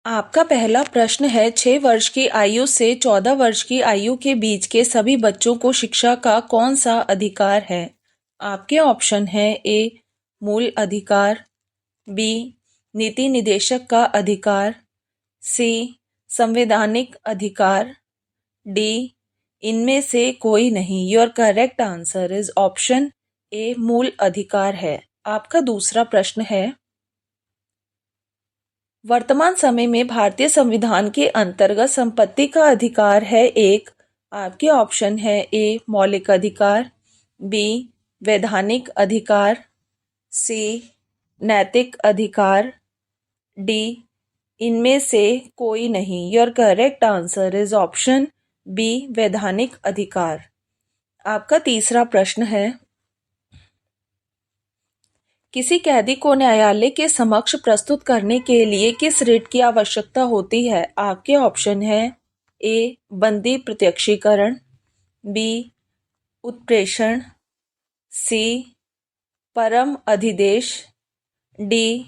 आपका पहला प्रश्न है 6 वर्ष की आयु से 14 वर्ष की आयु के बीच के सभी बच्चों को शिक्षा का कौन सा अधिकार है। आपके ऑप्शन है ए मूल अधिकार, बी नीति निदेशक का अधिकार, सी संवैधानिक अधिकार, डी इनमें से कोई नहीं। Your correct answer is option ए मूल अधिकार है। आपका दूसरा प्रश्न है वर्तमान समय में भारतीय संविधान के अंतर्गत संपत्ति का अधिकार है एक। आपके ऑप्शन है ए मौलिक अधिकार, बी वैधानिक अधिकार, सी नैतिक अधिकार, डी इनमें से कोई नहीं। Your correct answer is option B वैधानिक अधिकार। आपका तीसरा प्रश्न है किसी कैदी को न्यायालय के समक्ष प्रस्तुत करने के लिए किस रिट की आवश्यकता होती है। आपके ऑप्शन है ए बंदी प्रत्यक्षीकरण, बी उत्प्रेषण, सी परम अधिदेश, डी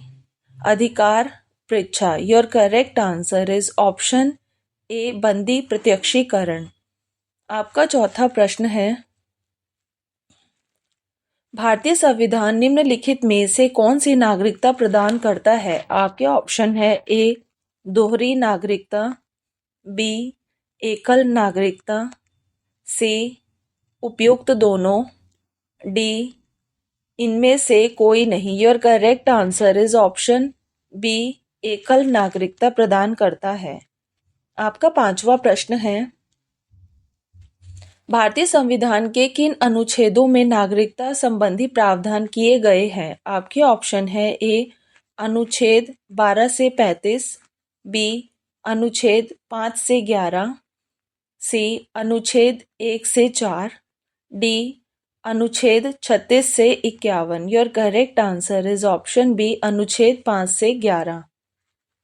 अधिकार पृच्छा। Your correct answer is option A बंदी प्रत्यक्षीकरण। आपका चौथा प्रश्न है भारतीय संविधान निम्नलिखित में से कौन सी नागरिकता प्रदान करता है। आपके ऑप्शन है ए दोहरी नागरिकता, बी एकल नागरिकता, सी उपयुक्त दोनों, डी इनमें से कोई नहीं। Your correct answer is option B एकल नागरिकता प्रदान करता है। आपका पांचवा प्रश्न है भारतीय संविधान के किन अनुच्छेदों में नागरिकता संबंधी प्रावधान किए गए हैं। आपके ऑप्शन है ए अनुच्छेद 12 से 35, बी अनुच्छेद 5 से 11, सी अनुच्छेद 1 से 4, डी अनुच्छेद 36 से 51। Your correct answer is option B अनुच्छेद 5 से 11।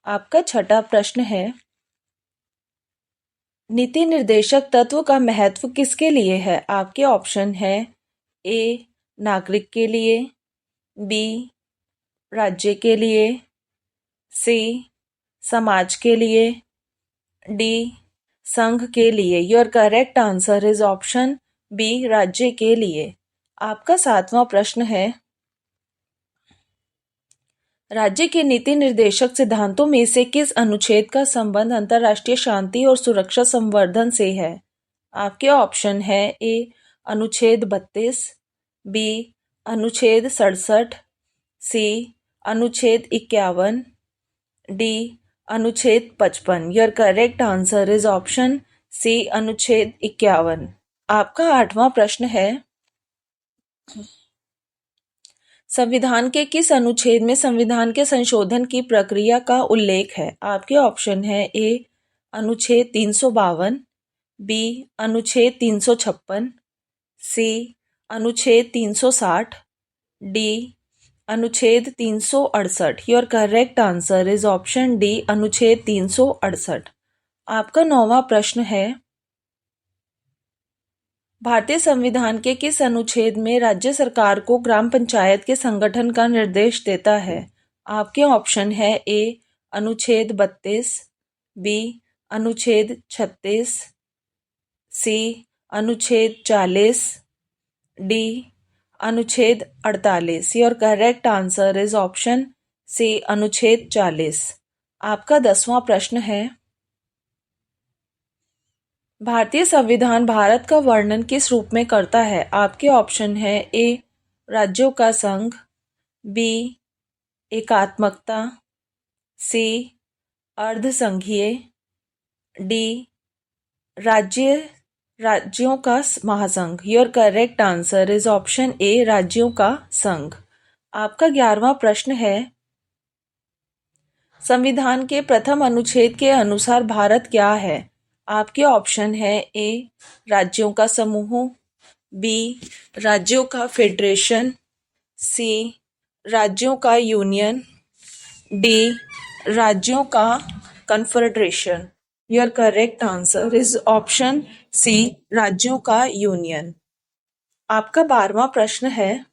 आपका छठा प्रश्न है नीति निर्देशक तत्व का महत्व किसके लिए है। आपके ऑप्शन है ए नागरिक के लिए, बी राज्य के लिए, सी समाज के लिए, डी संघ के लिए। Your correct answer is option B राज्य के लिए। आपका सातवां प्रश्न है राज्य के नीति निर्देशक सिद्धांतों में से किस अनुच्छेद का संबंध अंतर्राष्ट्रीय शांति और सुरक्षा संवर्धन से है। आपके ऑप्शन है ए अनुच्छेद 32, बी अनुच्छेद 67, सी अनुच्छेद 51, डी अनुच्छेद 55। Your correct answer is option C अनुच्छेद 51। आपका आठवां प्रश्न है संविधान के किस अनुच्छेद में संविधान के संशोधन की प्रक्रिया का उल्लेख है। आपके ऑप्शन है ए अनुच्छेद 352, बी अनुच्छेद 356, सी अनुच्छेद 360, डी अनुच्छेद 368। Your correct answer is option D अनुच्छेद 368। आपका नौवां प्रश्न है भारतीय संविधान के किस अनुच्छेद में राज्य सरकार को ग्राम पंचायत के संगठन का निर्देश देता है। आपके ऑप्शन है ए अनुच्छेद 32, बी अनुच्छेद 36, सी अनुच्छेद 40, डी अनुच्छेद 48। Your correct answer is option C अनुच्छेद 40। आपका 10वां प्रश्न है भारतीय संविधान भारत का वर्णन किस रूप में करता है। आपके ऑप्शन है ए राज्यों का संघ, बी एकात्मकता, सी अर्धसंघीय, डी राज्यों का महासंघ। Your correct answer is option ए राज्यों का संघ। आपका 11वां प्रश्न है संविधान के प्रथम अनुच्छेद के अनुसार भारत क्या है। आपके ऑप्शन है ए राज्यों का समूह, बी राज्यों का फेडरेशन, सी राज्यों का यूनियन, डी राज्यों का कन्फेडरेशन। Your correct answer is option C राज्यों का यूनियन। आपका 12वां प्रश्न है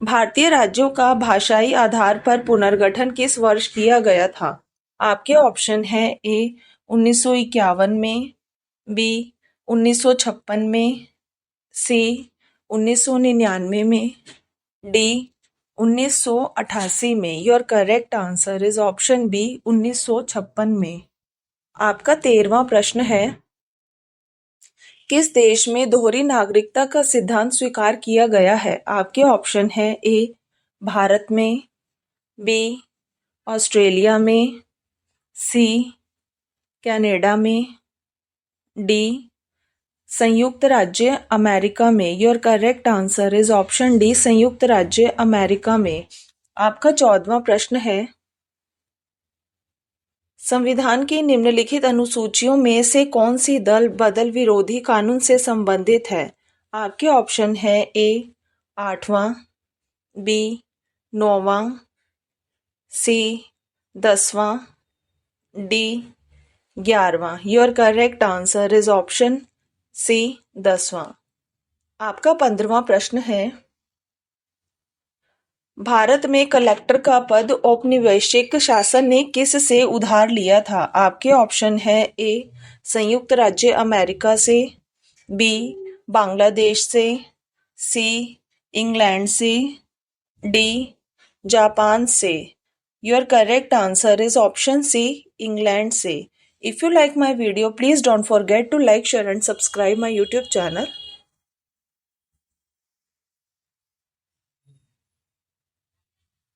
भारतीय राज्यों का भाषाई आधार पर पुनर्गठन किस वर्ष किया गया था। आपके ऑप्शन है ए 1951 में, बी 1956 में, सी 1999 में, डी 1988 में। Your correct answer is option B 1956 में। आपका 13वां प्रश्न है, किस देश में दोहरी नागरिकता का सिद्धांत स्वीकार किया गया है? आपके ऑप्शन है ए भारत में, बी ऑस्ट्रेलिया में, सी कनाडा में, डी संयुक्त राज्य अमेरिका में। Your correct answer is option D संयुक्त राज्य अमेरिका में। आपका 14वां प्रश्न है, संविधान की निम्नलिखित अनुसूचियों में से कौन सी दल बदल विरोधी कानून से संबंधित है? आपके ऑप्शन है ए 8वां, बी 9वां, सी 10वां, डी 11वां। Your correct answer is option C 10वां। आपका 15वां प्रश्न है, भारत में कलेक्टर का पद औपनिवेशिक शासन ने किस से उधार लिया था? आपके ऑप्शन है ए संयुक्त राज्य अमेरिका से, बी बांग्लादेश से, सी इंग्लैंड से, डी जापान से। Your correct answer is option C England से। If you like my video, please don't forget to like, share and subscribe my YouTube channel.